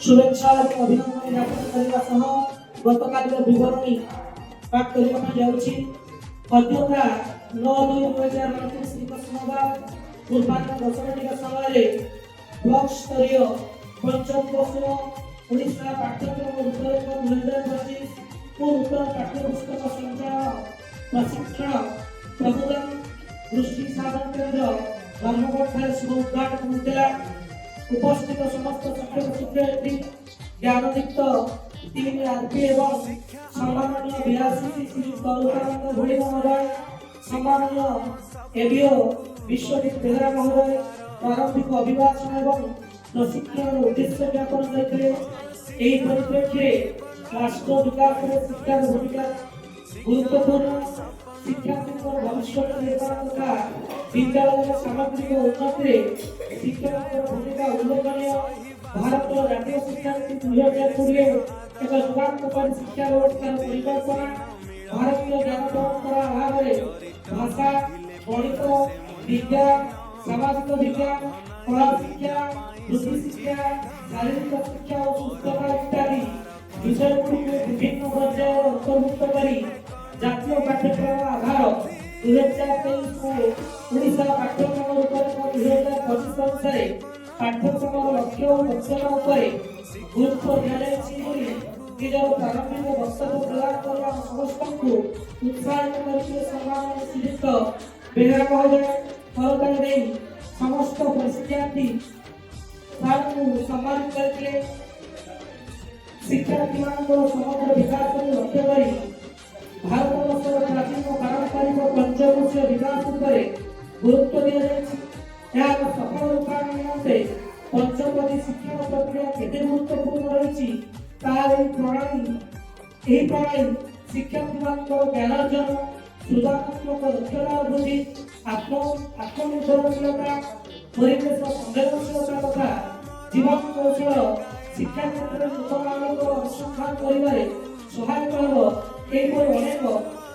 शुभेच्छा और अभिनंदन ज्ञापन करने सह गतकाल विवरणी पाठ करने जाऊँगी। अद्यता 9/2/2029 सोमवार पूर्वाह्न 10टा समय ब्लॉक स्तरीय पंचम वर्ष ओडिशा पाठ्यक्रम रूपरेख 2025 और उत्तर पाठ्यपुस्तक संचालन प्रशिक्षण प्रबोधन दृष्टि साधन केंद्र धर्मकोट शुभ उद्घाटन होता। उपस्थित समस्त शिक्षक शिक्षयित्री ज्ञानदीप्त टीम आरपी एवं सम्माननीय बीआरसीसी श्री तरुणानंद भोड़ी महोदय, सम्माननीय एबीओ विश्वजीत बेहरा महोदय प्रारंभिक अभिभाषण एवं प्रशिक्षण उद्देश्य ज्ञापन करते। यही परिप्रेक्षी राष्ट्र विकास में शिक्षा भूमिका गुरुत्वपूर्ण। शिक्षार्थी भविष्य निर्माण तथा विद्यालय सामग्रिक उन्नति शिक्षा भूमिका उल्लेखनीय। भारत जातीय शिक्षा नीति 2020 एक जुगान्तकारी शिक्षा व्यवस्था परिकल्पना भारतीय ज्ञान परंपरा आधार भाषा गणित विज्ञान सामाजिक विज्ञान कला शिक्षा वृत्ति शिक्षा शारीरिक शिक्षा और सुस्थता इत्यादि विषय विभिन्न पर्याय अंतर्भुक्त करी जातीय पाठ्यक्रम आधार 2023 को ओडिशा पाठ्यक्रम रूपरेख 2025 अनुसार पाठ्यक्रम लक्ष्य और दक्षता उपरे गुरुत्व दियाଯାଇଛି बोली निजर प्रारंभिक वक्तव्य प्रदान करने समस्त को उत्साहित करके सम्माननीय श्रीयुक्त बेहरा महोदय सरकार ने समस्त प्रशिक्षार्थी को सम्मानित करके शिक्षार्थी समग्र विकास को लक्ष्य करी भारतवर्षर प्राचीन पारंपरिक पंचकोशीय विकास उपरे गुरुत्व दियाଯାଇଛି। यार सफल रूपायण निमंते पंचपदी शिक्षण प्रक्रिया केते गुरुत्वपूर्ण रही प्रणाली शिक्षार्थी ज्ञान अर्जन सृजनात्मक दक्षता वृद्धि आत्मनिर्भरशीलता परिवेश संवेदनशीलता तथा जीवन कौशल शिक्षा क्षेत्र में नूतन अनुसंधान कर सहायक हो। अनेक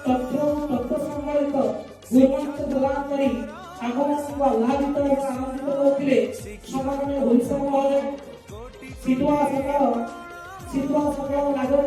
तथ्य सम्मिलित गुणवत्ता प्रदान कर आगमन को आह्लादित और आनंदित करते सम्माननीय भविष्य महोदय शीतुआ सकाल नागरिक